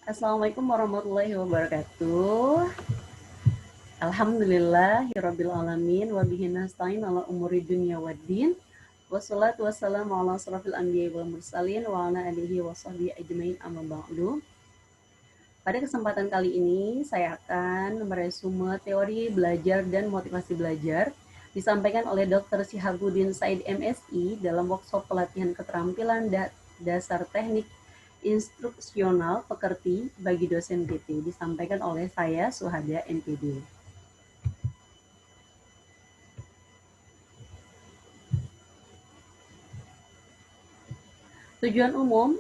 Assalamualaikum warahmatullahi wabarakatuh. Alhamdulillahirabbil alamin wa bihi nasta'in ala umuri dunya waddin. Wassalatu wassalamu ala asrofil anbiya'i wal mursalin wa ala alihi wa sahbihi ajmain amma ba'du. Pada kesempatan kali ini saya akan meresume teori belajar dan motivasi belajar disampaikan oleh Dr. Sihabuddin Said MSI dalam workshop pelatihan keterampilan dasar teknik instruksional pekerti bagi dosen PT disampaikan oleh saya Suhada NPD. Tujuan umum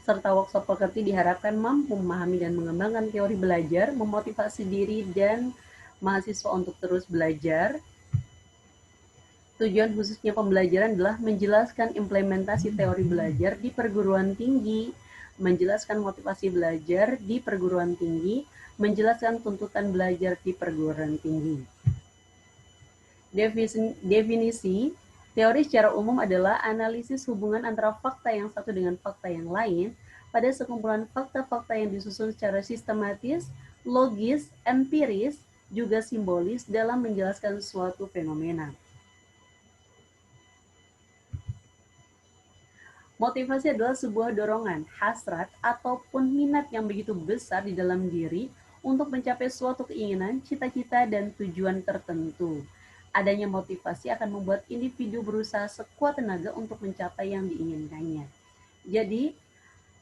serta workshop pekerti diharapkan mampu memahami dan mengembangkan teori belajar, memotivasi diri dan mahasiswa untuk terus belajar. Tujuan khususnya pembelajaran adalah menjelaskan implementasi teori belajar di perguruan tinggi, menjelaskan motivasi belajar di perguruan tinggi, menjelaskan tuntutan belajar di perguruan tinggi. Definisi teori secara umum adalah analisis hubungan antara fakta yang satu dengan fakta yang lain pada sekumpulan fakta-fakta yang disusun secara sistematis, logis, empiris, juga simbolis dalam menjelaskan suatu fenomena. Motivasi adalah sebuah dorongan, hasrat, ataupun minat yang begitu besar di dalam diri untuk mencapai suatu keinginan, cita-cita, dan tujuan tertentu. Adanya motivasi akan membuat individu berusaha sekuat tenaga untuk mencapai yang diinginkannya. Jadi,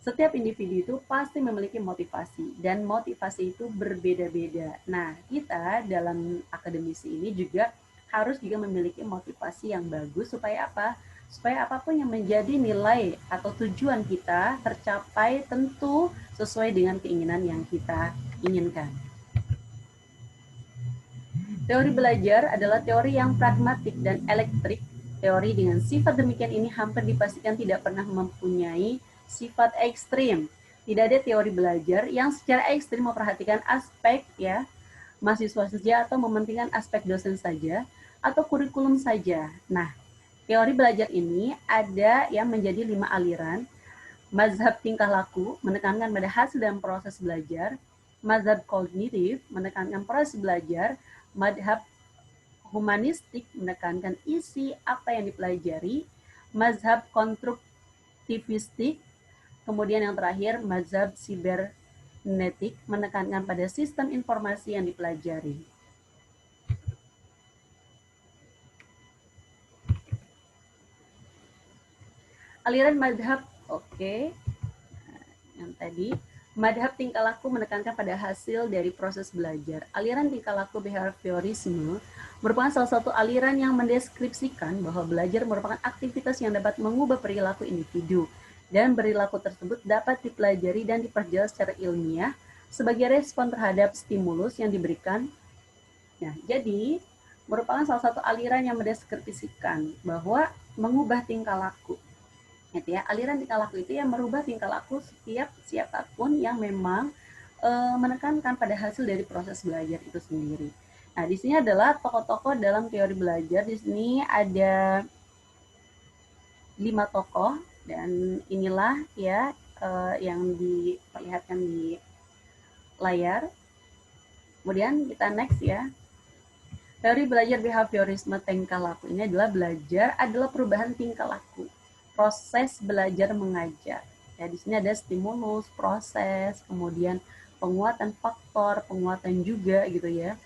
setiap individu itu pasti memiliki motivasi, dan motivasi itu berbeda-beda. Nah, kita dalam akademisi ini juga harus juga memiliki motivasi yang bagus supaya apa? Supaya apapun yang menjadi nilai atau tujuan kita tercapai tentu sesuai dengan keinginan yang kita inginkan. Teori belajar adalah teori yang pragmatik dan elektrik. Teori dengan sifat demikian ini hampir dipastikan tidak pernah mempunyai sifat ekstrim. Tidak ada teori belajar yang secara ekstrim memperhatikan aspek mahasiswa saja atau mementingkan aspek dosen saja atau kurikulum saja. Nah, teori belajar ini ada yang menjadi 5 aliran. Mazhab tingkah laku menekankan pada hasil dan proses belajar. Mazhab kognitif menekankan proses belajar. Mazhab humanistik menekankan isi apa yang dipelajari. Mazhab konstruktivistik, kemudian yang terakhir mazhab sibernetik menekankan pada sistem informasi yang dipelajari. Aliran madhab, yang tadi, madhab tingkah laku menekankan pada hasil dari proses belajar. Aliran tingkah laku behaviorisme merupakan salah satu aliran yang mendeskripsikan bahwa belajar merupakan aktivitas yang dapat mengubah perilaku individu, dan perilaku tersebut dapat dipelajari dan diperjelas secara ilmiah sebagai respon terhadap stimulus yang diberikan. Nah, jadi merupakan salah satu aliran yang mendeskripsikan bahwa mengubah tingkah laku. Gitu ya, aliran tingkah laku itu yang merubah tingkah laku setiap siapapun yang memang menekankan pada hasil dari proses belajar itu sendiri. Nah, di sini adalah tokoh-tokoh dalam teori belajar. Di sini ada 5 tokoh dan inilah ya yang diperlihatkan di layar. Kemudian kita next ya. Teori belajar behaviorisme tingkah laku ini adalah perubahan tingkah laku. Proses belajar mengajar. Ya, di sini ada stimulus, proses, kemudian penguatan faktor, penguatan juga gitu ya.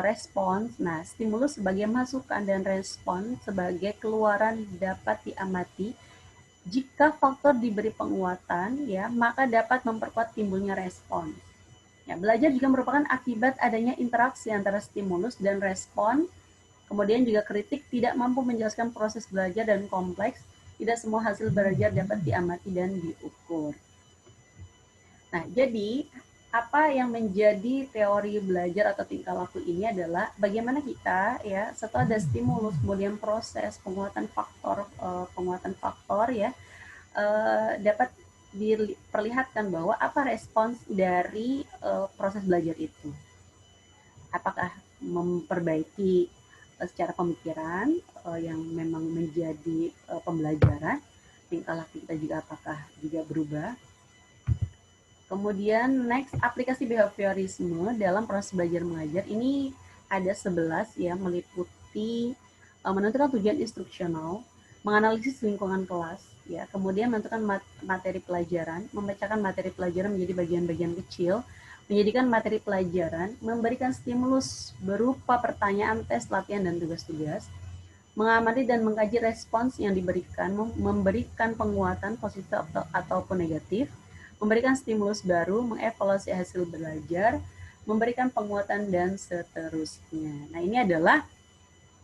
Respons. Nah, stimulus sebagai masukan dan respon sebagai keluaran dapat diamati. Jika faktor diberi penguatan, ya, maka dapat memperkuat timbulnya respons. Ya, belajar juga merupakan akibat adanya interaksi antara stimulus dan respon. Kemudian juga kritik tidak mampu menjelaskan proses belajar dan kompleks. Tidak semua hasil belajar dapat diamati dan diukur. Nah, jadi apa yang menjadi teori belajar atau tingkah laku ini adalah bagaimana kita ya setelah ada stimulus, kemudian proses penguatan faktor ya dapat diperlihatkan bahwa apa respons dari proses belajar itu. Apakah memperbaiki secara pemikiran yang memang menjadi pembelajaran, tingkah laku kita juga apakah juga berubah. Kemudian next, aplikasi behaviorisme dalam proses belajar mengajar. Ini ada 11 ya, meliputi menentukan tujuan instruksional, menganalisis lingkungan kelas, ya, kemudian menentukan materi pelajaran, membacakan materi pelajaran menjadi bagian-bagian kecil, menjadikan materi pelajaran, memberikan stimulus berupa pertanyaan, tes, latihan, dan tugas-tugas, mengamati dan mengkaji respons yang diberikan, memberikan penguatan positif ataupun negatif, memberikan stimulus baru, mengevaluasi hasil belajar, memberikan penguatan, dan seterusnya. Nah, ini adalah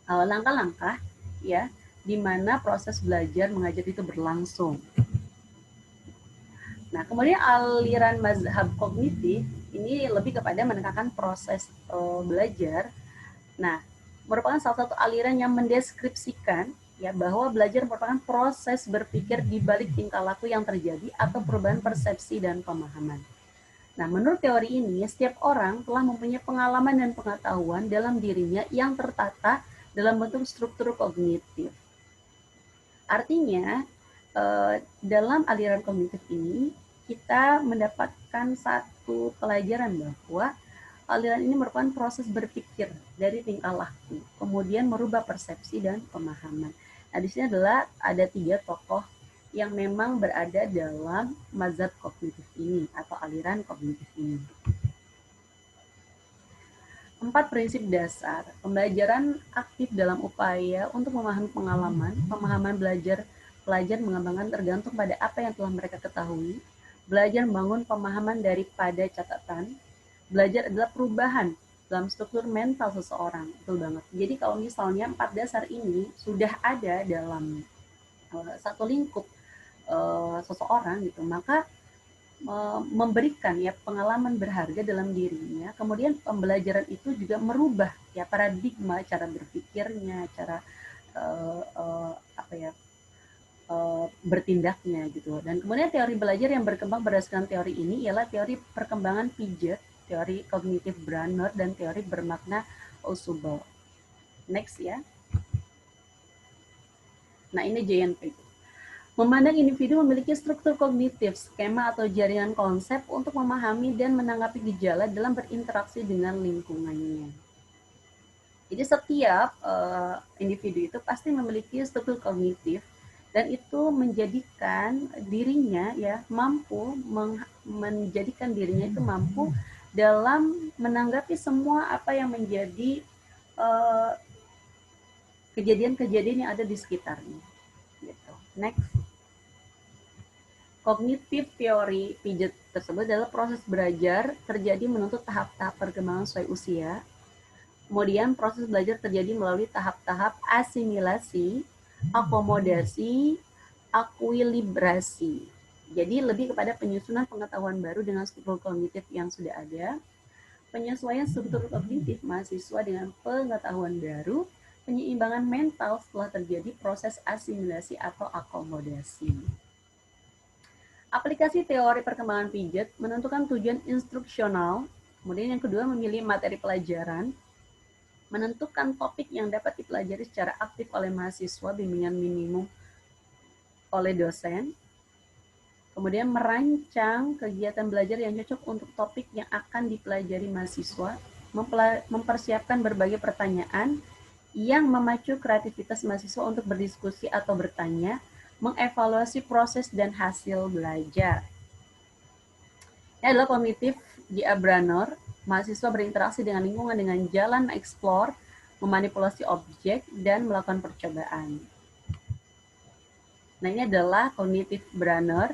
langkah-langkah ya di mana proses belajar mengajar itu berlangsung. Nah, kemudian aliran mazhab kognitif ini lebih kepada menekankan proses belajar. Nah, merupakan salah satu aliran yang mendeskripsikan ya bahwa belajar merupakan proses berpikir di balik tingkah laku yang terjadi atau perubahan persepsi dan pemahaman. Nah, menurut teori ini, setiap orang telah mempunyai pengalaman dan pengetahuan dalam dirinya yang tertata dalam bentuk struktur kognitif. Artinya, dalam aliran kognitif ini, kita mendapatkan satu pelajaran bahwa aliran ini merupakan proses berpikir dari tingkah laku, kemudian merubah persepsi dan pemahaman. Nah, di sini adalah ada 3 tokoh yang memang berada dalam mazhab kognitif ini atau aliran kognitif ini. 4 prinsip dasar. Pembelajaran aktif dalam upaya untuk memahami pengalaman, pemahaman pelajar mengembangkan tergantung pada apa yang telah mereka ketahui. Belajar membangun pemahaman daripada catatan. Belajar adalah perubahan dalam struktur mental seseorang. Betul banget. Jadi kalau misalnya 4 dasar ini sudah ada dalam satu lingkup seseorang gitu, maka memberikan ya pengalaman berharga dalam dirinya. Kemudian pembelajaran itu juga merubah ya paradigma cara berpikirnya, cara bertindaknya gitu. Dan kemudian teori belajar yang berkembang berdasarkan teori ini ialah teori perkembangan Piaget, teori kognitif Brunner, dan teori bermakna Ausubel. Next ya. Nah, ini JNP. Memandang individu memiliki struktur kognitif, skema atau jaringan konsep untuk memahami dan menanggapi gejala dalam berinteraksi dengan lingkungannya. Jadi setiap individu itu pasti memiliki struktur kognitif dan itu menjadikan dirinya ya mampu menjadikan dirinya itu mampu dalam menanggapi semua apa yang menjadi kejadian-kejadian yang ada di sekitarnya. Gitu. Next. Kognitif teori Piaget tersebut adalah proses belajar terjadi menuntut tahap-tahap perkembangan sesuai usia. Kemudian proses belajar terjadi melalui tahap-tahap asimilasi, akomodasi, akuilibrasi. Jadi lebih kepada penyusunan pengetahuan baru dengan struktur kognitif yang sudah ada, penyesuaian struktur kognitif mahasiswa dengan pengetahuan baru, penyeimbangan mental setelah terjadi proses asimilasi atau akomodasi. Aplikasi teori perkembangan Piaget menentukan tujuan instruksional, kemudian yang kedua memilih materi pelajaran, menentukan topik yang dapat dipelajari secara aktif oleh mahasiswa, bimbingan minimum oleh dosen, kemudian merancang kegiatan belajar yang cocok untuk topik yang akan dipelajari mahasiswa, mempersiapkan berbagai pertanyaan yang memacu kreativitas mahasiswa untuk berdiskusi atau bertanya, mengevaluasi proses dan hasil belajar. Ini adalah kognitif J.A. Brunner. Mahasiswa berinteraksi dengan lingkungan dengan jalan mengeksplor, memanipulasi objek, dan melakukan percobaan. Nah, ini adalah kognitif Brunner.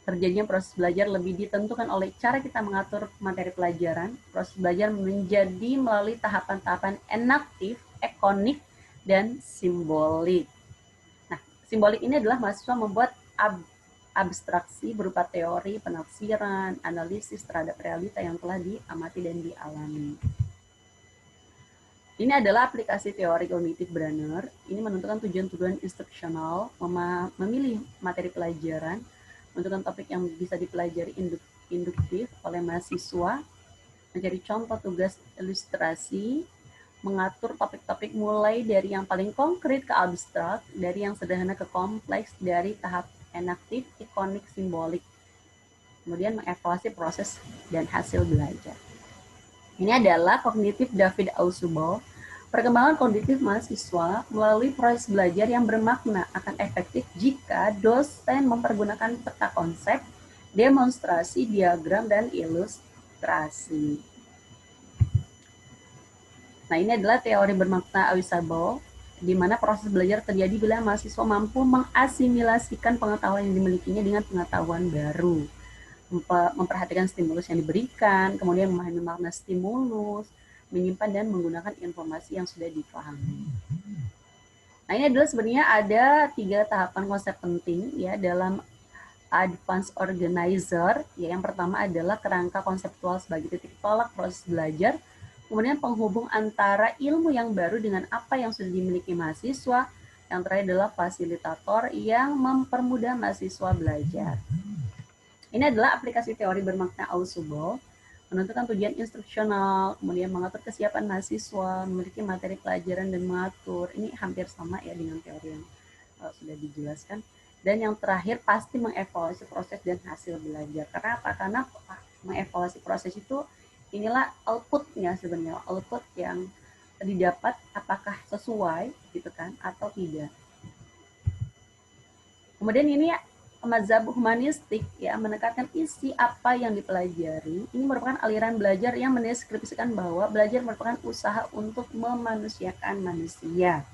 Terjadinya proses belajar lebih ditentukan oleh cara kita mengatur materi pelajaran. Proses belajar menjadi melalui tahapan-tahapan enaktif, ekonik, dan simbolik. Simbolik ini adalah mahasiswa membuat abstraksi berupa teori, penafsiran, analisis terhadap realita yang telah diamati dan dialami. Ini adalah aplikasi teori kognitif Brunner. Ini menentukan tujuan-tujuan instruksional, memilih materi pelajaran, menentukan topik yang bisa dipelajari induktif oleh mahasiswa, mencari contoh tugas ilustrasi, mengatur topik-topik mulai dari yang paling konkret ke abstrak, dari yang sederhana ke kompleks, dari tahap enaktif, ikonik, simbolik. kemudian mengevaluasi proses dan hasil belajar. Ini adalah kognitif David Ausubel. Perkembangan kognitif mahasiswa melalui proses belajar yang bermakna akan efektif jika dosen mempergunakan peta konsep, demonstrasi, diagram, dan ilustrasi. Nah, ini adalah teori bermakna Ausubel, di mana proses belajar terjadi bila mahasiswa mampu mengasimilasikan pengetahuan yang dimilikinya dengan pengetahuan baru, memperhatikan stimulus yang diberikan, kemudian memahami makna stimulus, menyimpan dan menggunakan informasi yang sudah dipahami. Nah, ini adalah sebenarnya ada 3 tahapan konsep penting ya dalam Advanced Organizer. Ya, yang pertama adalah kerangka konseptual sebagai titik tolak proses belajar, kemudian penghubung antara ilmu yang baru dengan apa yang sudah dimiliki mahasiswa, yang terakhir adalah fasilitator yang mempermudah mahasiswa belajar. Ini adalah aplikasi teori bermakna Ausubel, menentukan tujuan instruksional, kemudian mengatur kesiapan mahasiswa, memiliki materi pelajaran dan mengatur. Ini hampir sama ya dengan teori yang sudah dijelaskan. Dan yang terakhir pasti mengevaluasi proses dan hasil belajar. Karena apa? Karena mengevaluasi proses itu inilah outputnya sebenarnya, output yang didapat apakah sesuai gitu kan atau tidak. Kemudian ini mazhab humanistik ya menekankan isi apa yang dipelajari. Ini merupakan aliran belajar yang mendeskripsikan bahwa belajar merupakan usaha untuk memanusiakan manusia.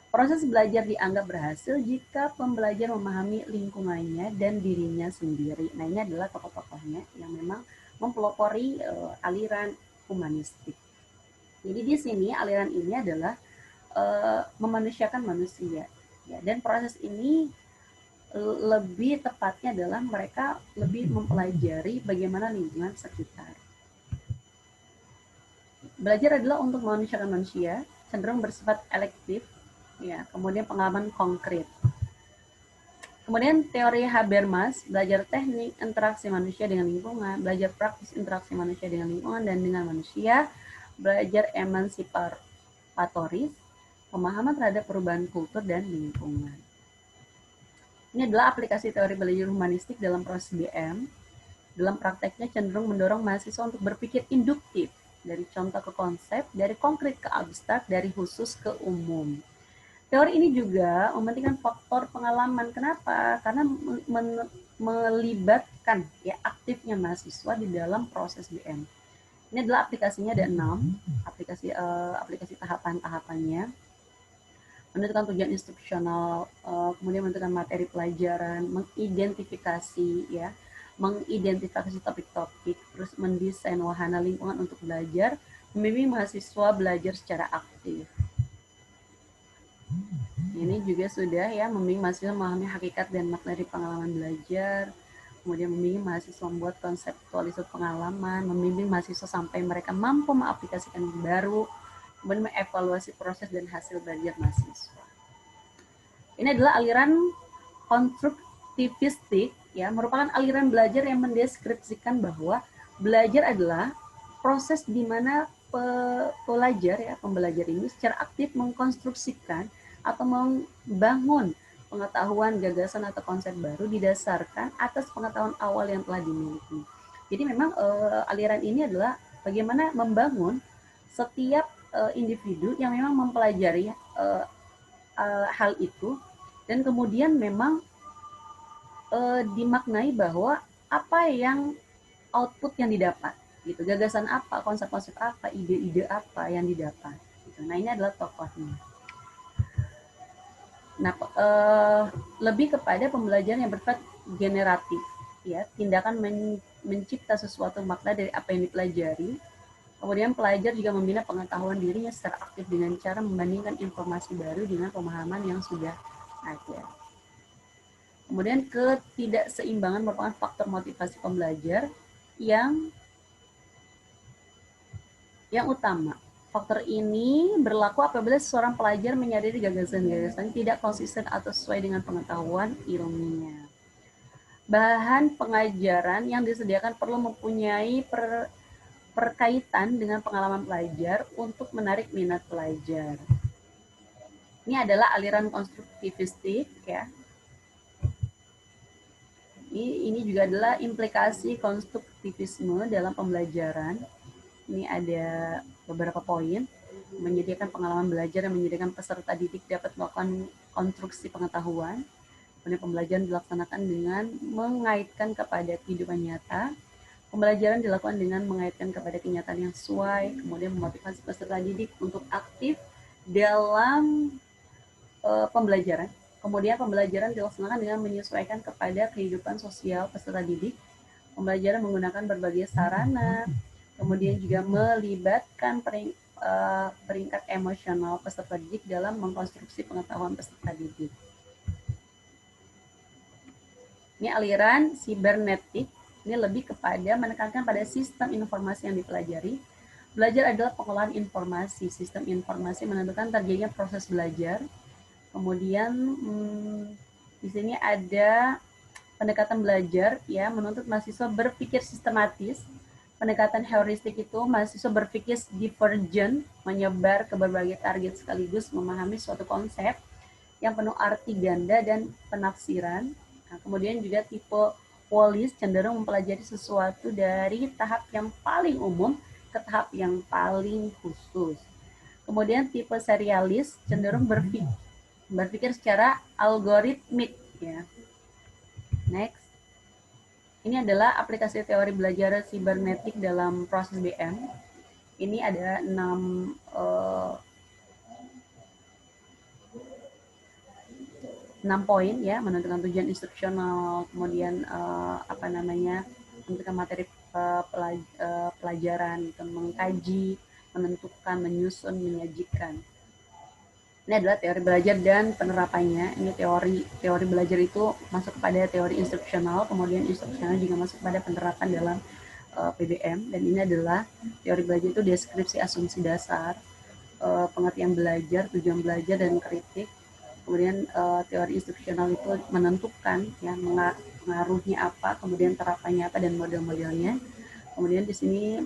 Proses belajar dianggap berhasil jika pembelajar memahami lingkungannya dan dirinya sendiri. Nah, ini adalah tokoh-tokohnya yang memang mempelopori aliran humanistik. Jadi di sini aliran ini adalah memanusiakan manusia. Ya, dan proses ini lebih tepatnya adalah mereka lebih mempelajari bagaimana lingkungan sekitar. Belajar adalah untuk memanusiakan manusia, cenderung bersifat elektif, ya, kemudian pengalaman konkret. Kemudian teori Habermas, belajar teknik interaksi manusia dengan lingkungan, belajar praktis interaksi manusia dengan lingkungan dan dengan manusia, belajar emansipatoris, pemahaman terhadap perubahan kultur dan lingkungan. Ini adalah aplikasi teori belajar humanistik dalam proses BM. Dalam prakteknya cenderung mendorong mahasiswa untuk berpikir induktif, dari contoh ke konsep, dari konkret ke abstrak, dari khusus ke umum. Teori ini juga mementingkan faktor pengalaman. Kenapa? Karena melibatkan ya aktifnya mahasiswa di dalam proses BM. Ini adalah aplikasinya ada 6, aplikasi tahapan-tahapannya. Menentukan tujuan instruksional, kemudian menentukan materi pelajaran, mengidentifikasi topik-topik, terus mendesain wahana lingkungan untuk belajar, membimbing mahasiswa belajar secara aktif. Ini juga sudah ya membimbing mahasiswa memahami hakikat dan makna dari pengalaman belajar, kemudian membimbing mahasiswa membuat konseptualisasi pengalaman, membimbing mahasiswa sampai mereka mampu mengaplikasikan yang baru, kemudian mengevaluasi proses dan hasil belajar mahasiswa. Ini adalah aliran konstruktivistik, ya, merupakan aliran belajar yang mendeskripsikan bahwa belajar adalah proses di mana pembelajar ini secara aktif mengkonstruksikan atau membangun pengetahuan, gagasan atau konsep baru didasarkan atas pengetahuan awal yang telah dimiliki. Jadi memang aliran ini adalah bagaimana membangun setiap individu yang memang mempelajari hal itu dan kemudian memang dimaknai bahwa apa yang output yang didapat gitu, gagasan apa, konsep-konsep apa, ide-ide apa yang didapat gitu. Nah, ini adalah tokohnya. Nah, lebih kepada pembelajaran yang bersifat generatif ya, tindakan mencipta sesuatu makna dari apa yang dipelajari. Kemudian pelajar juga membina pengetahuan dirinya secara aktif dengan cara membandingkan informasi baru dengan pemahaman yang sudah ada. Kemudian ketidakseimbangan merupakan faktor motivasi pembelajar yang utama. Faktor ini berlaku apabila seorang pelajar menyadari gagasan-gagasan tidak konsisten atau sesuai dengan pengetahuan ilmiah. Bahan pengajaran yang disediakan perlu mempunyai berkaitan dengan pengalaman pelajar untuk menarik minat pelajar. Ini adalah aliran konstruktivistik ya. Ini juga adalah implikasi konstruktivisme dalam pembelajaran. Ini ada beberapa poin. Menyediakan pengalaman belajar dan menyediakan peserta didik dapat melakukan konstruksi pengetahuan. Kemudian pembelajaran dilaksanakan dengan mengaitkan kepada kehidupan nyata. Pembelajaran dilakukan dengan mengaitkan kepada kenyataan yang sesuai, kemudian memotivasi peserta didik untuk aktif dalam pembelajaran. Kemudian pembelajaran dilaksanakan dengan menyesuaikan kepada kehidupan sosial peserta didik. Pembelajaran menggunakan berbagai sarana, kemudian juga melibatkan peringkat emosional peserta didik dalam mengkonstruksi pengetahuan peserta didik. Ini aliran sibernetik, ini lebih kepada menekankan pada sistem informasi yang dipelajari. Belajar adalah pengolahan informasi. Sistem informasi menentukan terjadinya proses belajar. Kemudian di sini ada pendekatan belajar, ya, menuntut mahasiswa berpikir sistematis. Pendekatan heuristik itu mahasiswa berpikir divergent, menyebar ke berbagai target sekaligus memahami suatu konsep yang penuh arti ganda dan penafsiran. Nah, kemudian juga tipe Wallis cenderung mempelajari sesuatu dari tahap yang paling umum ke tahap yang paling khusus. Kemudian tipe serialis cenderung berpikir secara algoritmik, ya. Next. Ini adalah aplikasi teori belajar sibernetik dalam proses BM. Ini ada 6 poin, ya, menentukan tujuan instruksional, kemudian menentukan materi pelajaran, mengkaji, menentukan, menyusun, menyajikan. Ini adalah teori belajar dan penerapannya. Ini teori belajar itu masuk kepada teori instruksional, kemudian instruksional juga masuk kepada penerapan dalam PBM, dan ini adalah teori belajar itu deskripsi asumsi dasar, pengertian belajar, tujuan belajar, dan kritik. Kemudian teori instruksional itu menentukan, ya, pengaruhnya apa, kemudian terapannya apa, dan model-modelnya. Kemudian di sini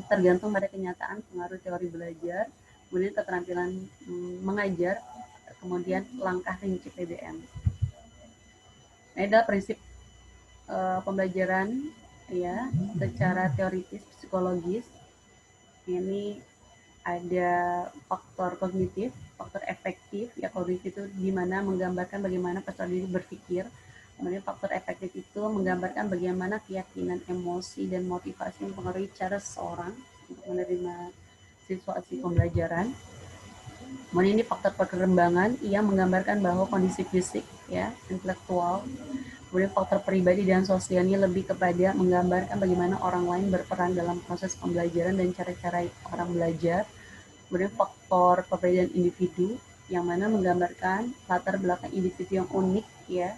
tergantung pada kenyataan pengaruh teori belajar, kemudian keterampilan mengajar, kemudian langkah rinci PBM. Ini adalah prinsip pembelajaran, ya, secara teoritis psikologis. Ini ada faktor kognitif, faktor efektif, ya, kognitif itu di mana menggambarkan bagaimana peserta didik berpikir. Kemudian faktor efektif itu menggambarkan bagaimana keyakinan, emosi, dan motivasi mempengaruhi cara seseorang untuk menerima situasi pembelajaran. Kemudian ini faktor perkembangan yang menggambarkan bahwa kondisi fisik, ya, intelektual. Kemudian faktor pribadi dan sosial ini lebih kepada menggambarkan bagaimana orang lain berperan dalam proses pembelajaran dan cara-cara orang belajar. Kemudian faktor kepribadian individu yang mana menggambarkan latar belakang individu yang unik, ya,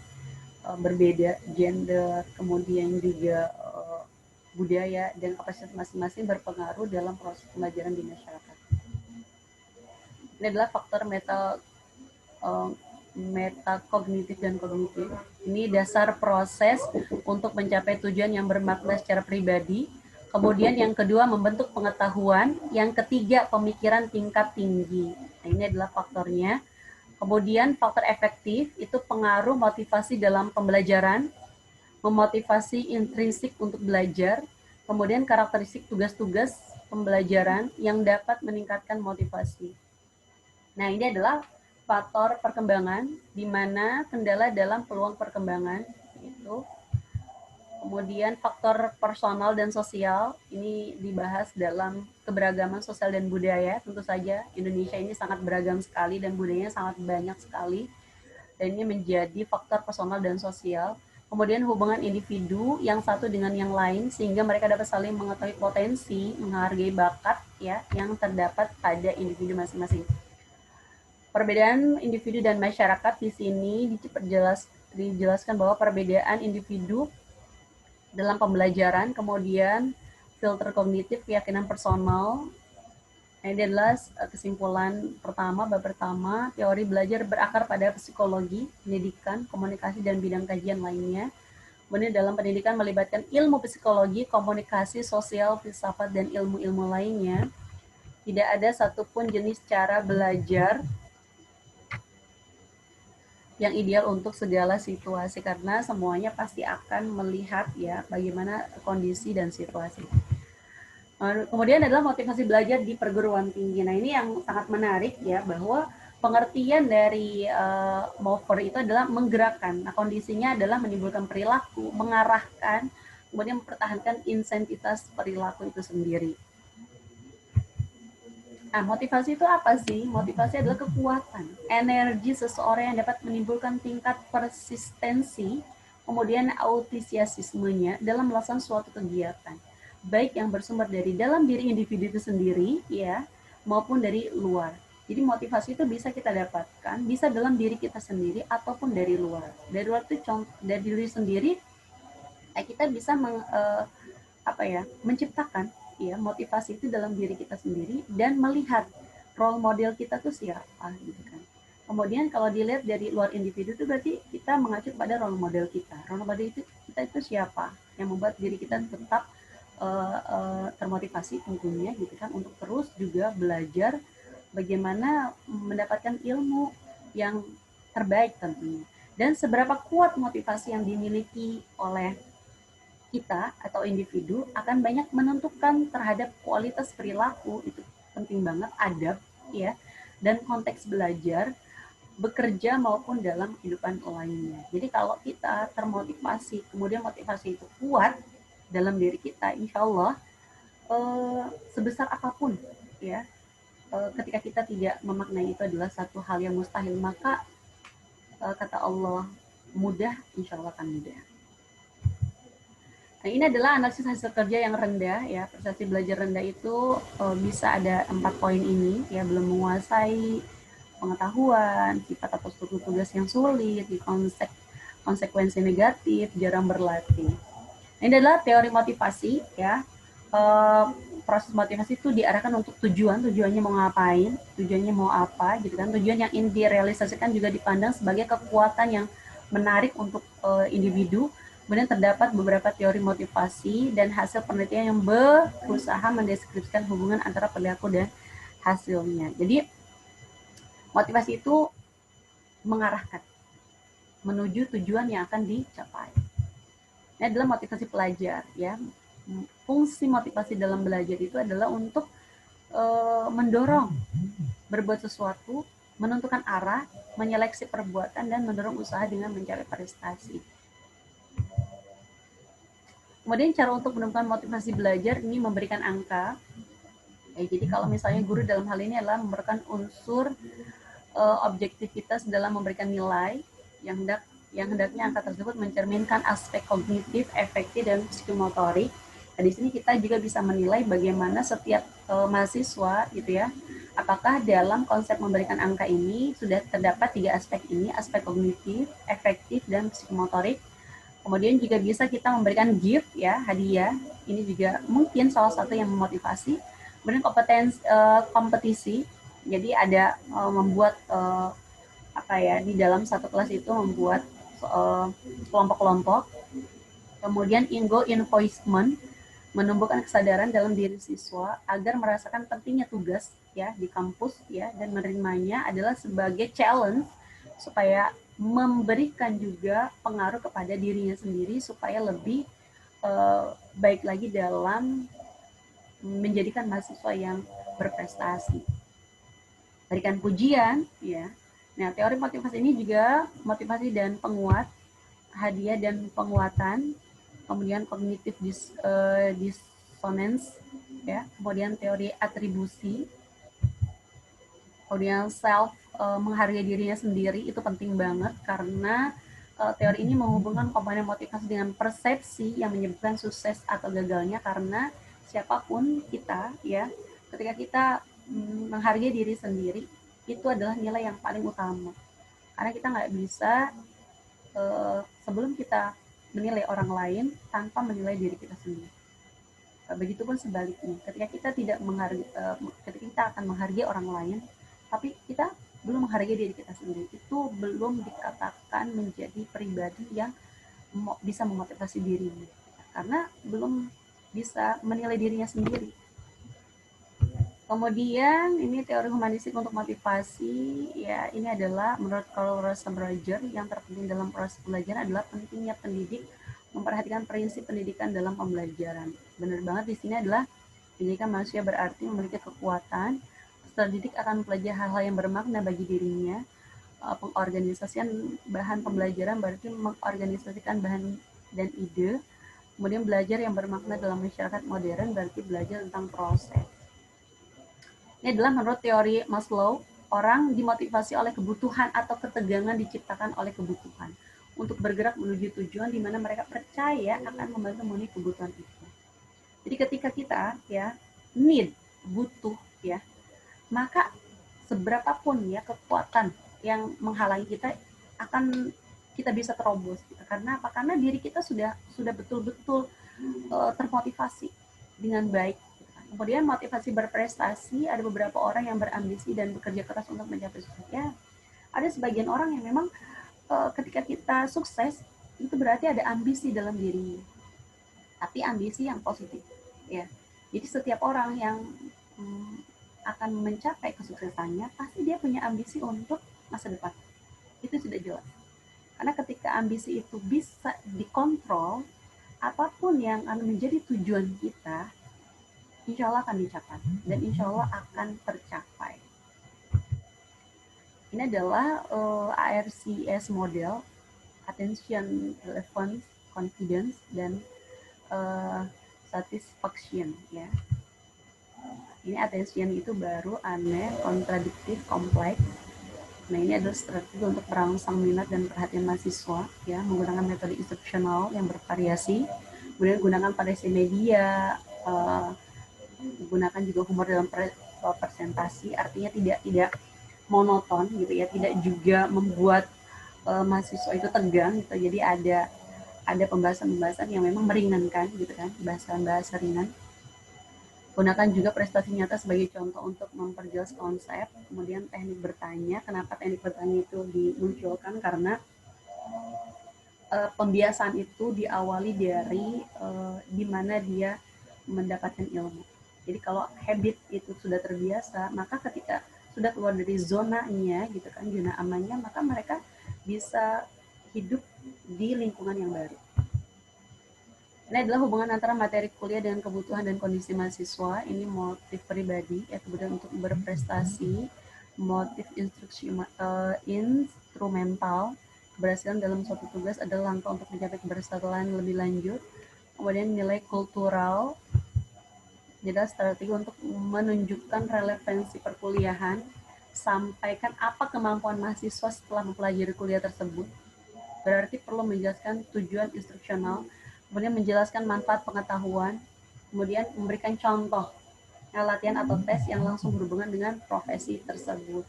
berbeda, gender, kemudian juga budaya dan kapasitas masing-masing berpengaruh dalam proses pembelajaran di masyarakat. Ini adalah faktor metakognitif dan kognitif. Ini dasar proses untuk mencapai tujuan yang bermakna secara pribadi. Kemudian yang kedua membentuk pengetahuan, yang ketiga pemikiran tingkat tinggi. Nah, ini adalah faktornya. Kemudian faktor efektif itu pengaruh motivasi dalam pembelajaran, memotivasi intrinsik untuk belajar, kemudian karakteristik tugas-tugas pembelajaran yang dapat meningkatkan motivasi. Nah, ini adalah faktor perkembangan, di mana kendala dalam peluang perkembangan itu. Kemudian faktor personal dan sosial, ini dibahas dalam keberagaman sosial dan budaya. Tentu saja Indonesia ini sangat beragam sekali dan budayanya sangat banyak sekali. Dan ini menjadi faktor personal dan sosial. Kemudian hubungan individu yang satu dengan yang lain, sehingga mereka dapat saling mengetahui potensi, menghargai bakat, ya, yang terdapat pada individu masing-masing. Perbedaan individu dan masyarakat di sini dijelaskan bahwa perbedaan individu dalam pembelajaran, kemudian filter kognitif, keyakinan personal. Ini adalah kesimpulan pertama, bab pertama, teori belajar berakar pada psikologi, pendidikan, komunikasi, dan bidang kajian lainnya. Kemudian dalam pendidikan melibatkan ilmu psikologi, komunikasi, sosial, filsafat, dan ilmu-ilmu lainnya. Tidak ada satupun jenis cara belajar yang ideal untuk segala situasi, karena semuanya pasti akan melihat ya bagaimana kondisi dan situasi. Kemudian adalah motivasi belajar di perguruan tinggi. Nah, ini yang sangat menarik ya, bahwa pengertian dari mover itu adalah menggerakkan. Nah, kondisinya adalah menimbulkan perilaku, mengarahkan, kemudian mempertahankan insentitas perilaku itu sendiri. Nah, motivasi itu apa sih? Motivasi adalah kekuatan, energi seseorang yang dapat menimbulkan tingkat persistensi, kemudian antusiasmenya dalam melaksanakan suatu kegiatan, baik yang bersumber dari dalam diri individu itu sendiri, ya, maupun dari luar. Jadi motivasi itu bisa kita dapatkan, bisa dalam diri kita sendiri ataupun dari luar. Dari luar itu dari diri sendiri, kita bisa menciptakan ya motivasi itu dalam diri kita sendiri dan melihat role model kita tuh siapa gitu kan. Kemudian kalau dilihat dari luar individu itu berarti kita mengacu pada role model kita. Role model itu kita itu siapa yang membuat diri kita tetap termotivasi tentunya gitu kan, untuk terus juga belajar bagaimana mendapatkan ilmu yang terbaik tentunya. Dan seberapa kuat motivasi yang dimiliki oleh kita atau individu akan banyak menentukan terhadap kualitas perilaku, itu penting banget, adab ya, dan konteks belajar, bekerja maupun dalam kehidupan lainnya. Jadi kalau kita termotivasi, kemudian motivasi itu kuat dalam diri kita, insya Allah sebesar apapun ya, ketika kita tidak memaknai itu adalah satu hal yang mustahil, maka kata Allah mudah, insya Allah akan mudah. Nah, ini adalah analisis hasil kerja yang rendah ya. Prestasi belajar rendah itu bisa ada 4 poin ini ya: belum menguasai pengetahuan, sifat atau struktur tugas yang sulit, konsekuensi negatif, jarang berlatih. Nah, ini adalah teori motivasi ya. Proses motivasi itu diarahkan untuk tujuannya mau ngapain, tujuannya mau apa gitu kan. Tujuan yang ingin direalisasikan juga dipandang sebagai kekuatan yang menarik untuk individu. Kemudian terdapat beberapa teori motivasi dan hasil penelitian yang berusaha mendeskripsikan hubungan antara perilaku dan hasilnya. Jadi motivasi itu mengarahkan menuju tujuan yang akan dicapai. Ini adalah motivasi pelajar ya. Fungsi motivasi dalam belajar itu adalah untuk mendorong berbuat sesuatu, menentukan arah, menyeleksi perbuatan, dan mendorong usaha dengan mencapai prestasi. Kemudian cara untuk menemukan motivasi belajar ini memberikan angka. Jadi kalau misalnya guru dalam hal ini adalah memberikan unsur objektivitas dalam memberikan nilai yang hendaknya angka tersebut mencerminkan aspek kognitif, efektif, dan psikomotorik. Nah, di sini kita juga bisa menilai bagaimana setiap mahasiswa gitu ya, apakah dalam konsep memberikan angka ini sudah terdapat 3 aspek ini: aspek kognitif, efektif, dan psikomotorik. Kemudian juga bisa kita memberikan gift ya, hadiah. Ini juga mungkin salah satu yang memotivasi. Kemudian kompetisi. Jadi ada membuat di dalam satu kelas itu membuat kelompok-kelompok. Kemudian goal involvement, menumbuhkan kesadaran dalam diri siswa agar merasakan pentingnya tugas ya di kampus ya, dan menerimanya adalah sebagai challenge supaya memberikan juga pengaruh kepada dirinya sendiri supaya lebih baik lagi dalam menjadikan mahasiswa yang berprestasi. Berikan pujian ya. Nah, teori motivasi ini juga motivasi dan penguat, hadiah dan penguatan, kemudian kognitif dissonance ya, kemudian teori atribusi, kemudian self menghargai dirinya sendiri. Itu penting banget karena teori ini menghubungkan komponen motivasi dengan persepsi yang menyebabkan sukses atau gagalnya, karena siapapun kita ya, ketika kita menghargai diri sendiri, itu adalah nilai yang paling utama, karena kita nggak bisa sebelum kita menilai orang lain tanpa menilai diri kita sendiri. Begitupun sebaliknya, ketika kita tidak menghargai, ketika kita akan menghargai orang lain, tapi kita belum menghargai diri kita sendiri, itu belum dikatakan menjadi pribadi yang bisa memotivasi dirinya, karena belum bisa menilai dirinya sendiri. Kemudian ini teori humanistik untuk motivasi, ya ini adalah menurut Carl Rosenberger yang terpenting dalam proses pembelajaran adalah pentingnya pendidik memperhatikan prinsip pendidikan dalam pembelajaran. Benar banget di sini adalah pendidikan manusia berarti memiliki kekuatan. Peserta didik akan mempelajari hal-hal yang bermakna bagi dirinya. Pengorganisasian bahan pembelajaran berarti mengorganisasikan bahan dan ide. Kemudian belajar yang bermakna dalam masyarakat modern berarti belajar tentang proses. Ini adalah menurut teori Maslow, orang dimotivasi oleh kebutuhan atau ketegangan diciptakan oleh kebutuhan untuk bergerak menuju tujuan di mana mereka percaya akan membantu memenuhi kebutuhan itu. Jadi ketika kita ya need, butuh ya, maka seberapapun ya kekuatan yang menghalangi kita akan kita bisa terobos gitu. Karena apa? Karena diri kita sudah betul-betul termotivasi dengan baik. Kemudian motivasi berprestasi, ada beberapa orang yang berambisi dan bekerja keras untuk mencapai sukses. Ya, ada sebagian orang yang memang ketika kita sukses itu berarti ada ambisi dalam dirinya, tapi ambisi yang positif. Ya, jadi setiap orang yang akan mencapai kesuksesannya pasti dia punya ambisi untuk masa depan. Itu sudah jelas. Karena ketika ambisi itu bisa dikontrol, apapun yang akan menjadi tujuan kita, insya Allah akan dicapai dan insya Allah akan tercapai. Ini adalah ARCS model, attention, relevance, confidence, dan satisfaction ya. Ini attention itu baru, aneh, kontradiktif, kompleks. Nah, ini adalah strategi untuk merangsang minat dan perhatian mahasiswa ya, menggunakan metode instruksional yang bervariasi. Kemudian gunakan variasi media, gunakan juga humor dalam presentasi, artinya tidak monoton gitu ya, tidak juga membuat mahasiswa itu tegang gitu. Jadi ada pembahasan-pembahasan yang memang meringankan gitu kan, bahasa ringan. Gunakan juga prestasi nyata sebagai contoh untuk memperjelas konsep. Kemudian teknik bertanya. Kenapa teknik bertanya itu dimunculkan? Karena pembiasaan itu diawali dari di mana dia mendapatkan ilmu. Jadi kalau habit itu sudah terbiasa, maka ketika sudah keluar dari zonanya gitu kan, zona amannya, maka mereka bisa hidup di lingkungan yang baru. Ini adalah hubungan antara materi kuliah dengan kebutuhan dan kondisi mahasiswa. Ini motif pribadi, ya, kemudian untuk berprestasi, motif instrumental, keberhasilan dalam suatu tugas adalah langkah untuk mencapai keberhasilan lebih lanjut. Kemudian nilai kultural, jadi strategi untuk menunjukkan relevansi perkuliahan, sampaikan apa kemampuan mahasiswa setelah mempelajari kuliah tersebut. Berarti perlu menjelaskan tujuan instruksional, kemudian menjelaskan manfaat pengetahuan, kemudian memberikan contoh latihan atau tes yang langsung berhubungan dengan profesi tersebut.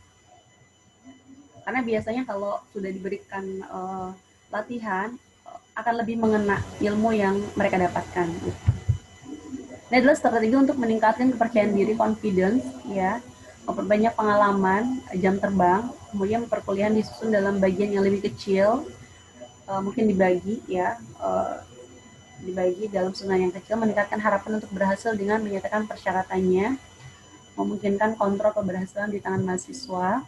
Karena biasanya kalau sudah diberikan latihan, akan lebih mengena ilmu yang mereka dapatkan. Ini adalah strategi untuk meningkatkan kepercayaan diri, confidence, ya, memperbanyak pengalaman, jam terbang, kemudian perkuliahan disusun dalam bagian yang lebih kecil, mungkin dibagi ya, dibagi dalam susunan yang kecil, meningkatkan harapan untuk berhasil dengan menyatakan persyaratannya, memungkinkan kontrol keberhasilan di tangan mahasiswa,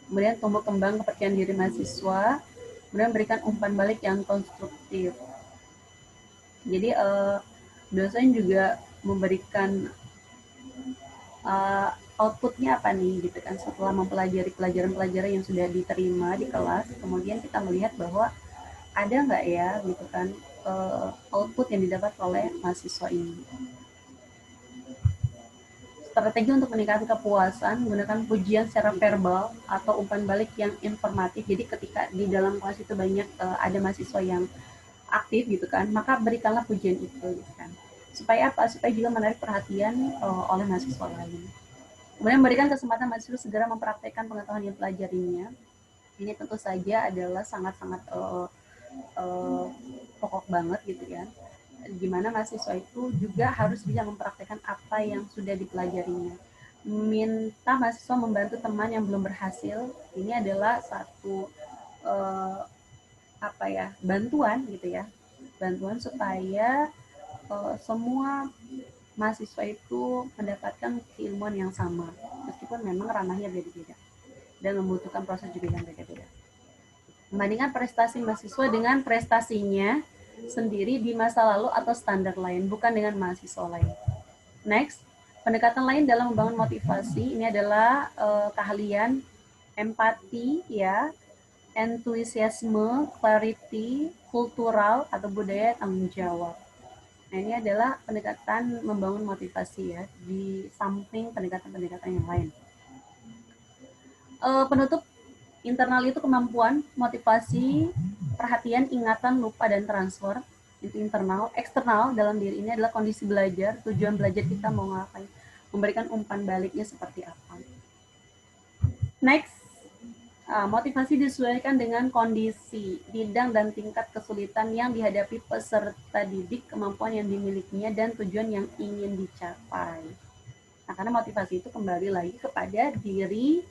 kemudian tumbuh kembang kepercayaan diri mahasiswa, kemudian berikan umpan balik yang konstruktif. Jadi dosen juga memberikan outputnya apa nih gitu kan, setelah mempelajari pelajaran-pelajaran yang sudah diterima di kelas, kemudian kita melihat bahwa ada nggak ya gitu kan output yang didapat oleh mahasiswa ini. Strategi untuk meningkatkan kepuasan, menggunakan pujian secara verbal atau umpan balik yang informatif. Jadi ketika di dalam kelas itu banyak ada mahasiswa yang aktif gitu kan, maka berikanlah pujian itu gitu kan. Supaya apa? Supaya juga menarik perhatian oleh mahasiswa lain. Kemudian memberikan kesempatan mahasiswa segera mempraktekkan pengetahuan yang pelajarinya. Ini tentu saja adalah sangat-sangat pokok banget gitu ya. Gimana mahasiswa itu juga harus bisa mempraktekkan apa yang sudah dipelajarinya. Minta mahasiswa membantu teman yang belum berhasil, ini adalah satu bantuan gitu ya, bantuan supaya semua mahasiswa itu mendapatkan keilmuan yang sama, meskipun memang ranahnya beda-beda dan membutuhkan proses juga yang beda-beda. Membandingkan prestasi mahasiswa dengan prestasinya sendiri di masa lalu atau standar lain, bukan dengan mahasiswa lain. Next, pendekatan lain dalam membangun motivasi ini adalah keahlian empati, ya, entusiasme, clarity, kultural atau budaya tanggung jawab. Nah, ini adalah pendekatan membangun motivasi ya, di samping pendekatan-pendekatan yang lain. Penutup internal itu kemampuan, motivasi, perhatian, ingatan, lupa, dan transfer. Itu internal. Eksternal dalam diri ini adalah kondisi belajar, tujuan belajar kita mau ngapain, memberikan umpan baliknya seperti apa. Next, motivasi disesuaikan dengan kondisi, bidang, dan tingkat kesulitan yang dihadapi peserta didik, kemampuan yang dimilikinya, dan tujuan yang ingin dicapai. Nah, karena motivasi itu kembali lagi kepada diri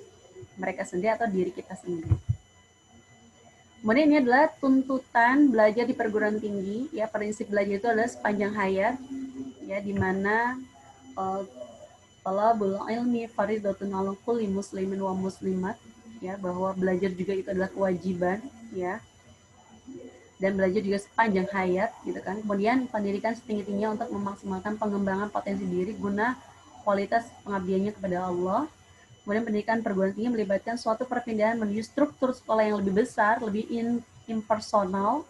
mereka sendiri atau diri kita sendiri. Kemudian ini adalah tuntutan belajar di perguruan tinggi, ya, prinsip belajar itu adalah sepanjang hayat, ya, di mana talabul ilmi fardhatun 'ala kulli muslimin wa muslimat, ya, bahwa belajar juga itu adalah kewajiban, ya, dan belajar juga sepanjang hayat, gitu kan. Kemudian pendidikan setinggi-tingginya untuk memaksimalkan pengembangan potensi diri guna kualitas pengabdiannya kepada Allah. Kemudian pendidikan perguruan tinggi melibatkan suatu perpindahan menuju struktur sekolah yang lebih besar, lebih impersonal,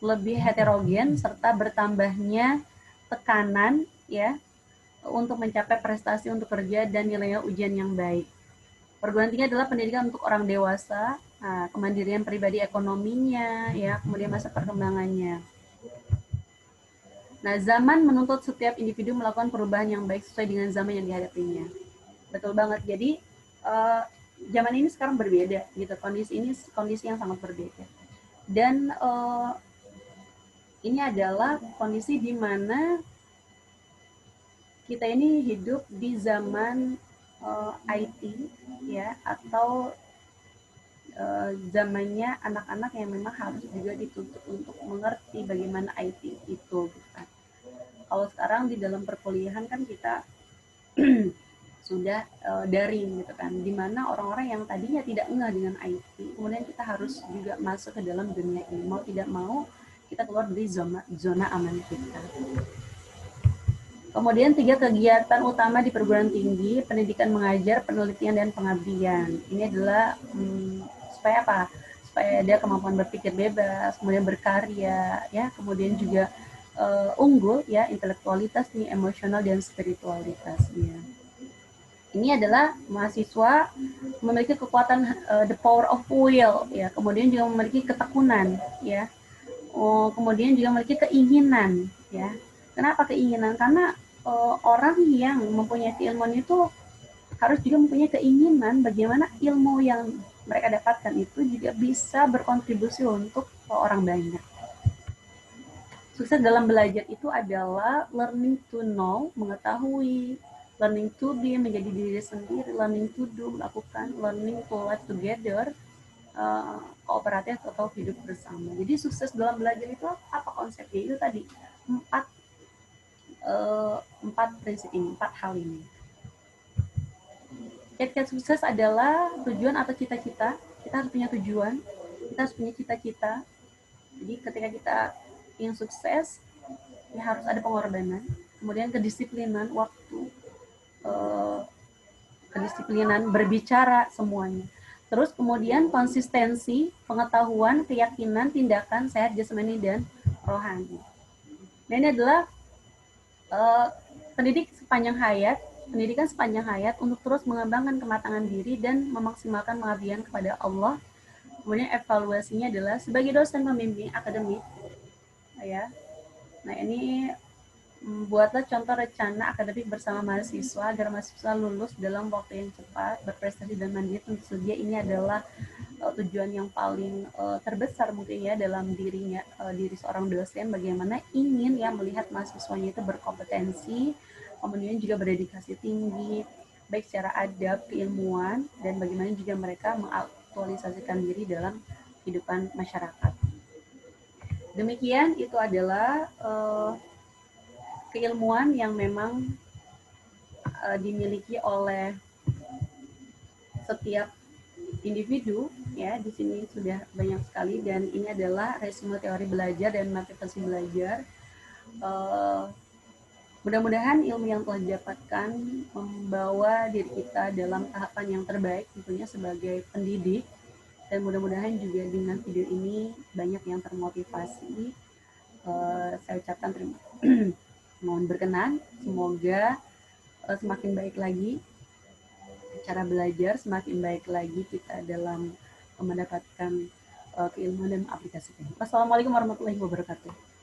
lebih heterogen, serta bertambahnya tekanan, ya, untuk mencapai prestasi untuk kerja dan nilai ujian yang baik. Perguruan tinggi adalah pendidikan untuk orang dewasa, kemandirian pribadi ekonominya, ya, kemudian masa perkembangannya. Nah, zaman menuntut setiap individu melakukan perubahan yang baik sesuai dengan zaman yang dihadapinya. Betul banget. Jadi zaman ini sekarang berbeda, gitu. Kondisi yang sangat berbeda. Dan ini adalah kondisi di mana kita ini hidup di zaman IT, ya, atau zamannya anak-anak yang memang harus juga dituntut untuk mengerti bagaimana IT itu, gitu kan. Kalau sekarang di dalam perkuliahan kan kita sudah daring, gitu kan, dimana orang-orang yang tadinya tidak ngeh dengan IT, kemudian kita harus juga masuk ke dalam dunia ini, mau tidak mau kita keluar dari zona aman kita. Kemudian 3 kegiatan utama di perguruan tinggi: pendidikan mengajar, penelitian, dan pengabdian. Ini adalah supaya apa? Supaya ada kemampuan berpikir bebas, kemudian berkarya, ya, kemudian juga unggul, ya, intelektualitasnya, emosional, dan spiritualitasnya. Ini adalah mahasiswa memiliki kekuatan the power of will, ya, kemudian juga memiliki ketekunan, ya, kemudian juga memiliki keinginan, ya. Kenapa keinginan? Karena orang yang mempunyai keilmuan itu harus juga mempunyai keinginan bagaimana ilmu yang mereka dapatkan itu juga bisa berkontribusi untuk orang banyak. Sukses dalam belajar itu adalah learning to know, mengetahui, learning to be, menjadi diri sendiri, learning to do, melakukan, learning to live together, kooperatif atau hidup bersama. Jadi sukses dalam belajar itu apa konsepnya? Itu tadi empat prinsip ini, 4 hal ini. Kiat-kiat sukses adalah tujuan atau cita-cita. Kita harus punya tujuan, kita harus punya cita-cita. Jadi ketika kita ingin sukses, ya harus ada pengorbanan, kemudian kedisiplinan waktu, kedisiplinan berbicara, semuanya. Terus kemudian konsistensi, pengetahuan, keyakinan, tindakan, sehat jasmani dan rohani. Nah, ini adalah pendidikan sepanjang hayat untuk terus mengembangkan kematangan diri dan memaksimalkan pengabdian kepada Allah. Kemudian evaluasinya adalah sebagai dosen pembimbing akademik, ya. Nah, ini buatlah contoh rencana akademik bersama mahasiswa agar mahasiswa lulus dalam waktu yang cepat, berprestasi dan mandiri. Tentu saja ini adalah tujuan yang paling terbesar mungkin, ya, dalam diri seorang dosen, bagaimana ingin, ya, melihat mahasiswanya itu berkompetensi, kemudian juga berdedikasi tinggi, baik secara adab, keilmuan, dan bagaimana juga mereka mengaktualisasikan diri dalam kehidupan masyarakat. Demikian, itu adalah keilmuan yang memang dimiliki oleh setiap individu, ya. Di sini sudah banyak sekali, dan ini adalah resume teori belajar dan motivasi belajar. Mudah-mudahan ilmu yang telah didapatkan membawa diri kita dalam tahapan yang terbaik tentunya sebagai pendidik, dan mudah-mudahan juga dengan video ini banyak yang termotivasi. Saya ucapkan terima mohon berkenan, semoga semakin baik lagi cara belajar, semakin baik lagi kita dalam mendapatkan keilmuan dan aplikasikan. Wassalamualaikum warahmatullahi wabarakatuh.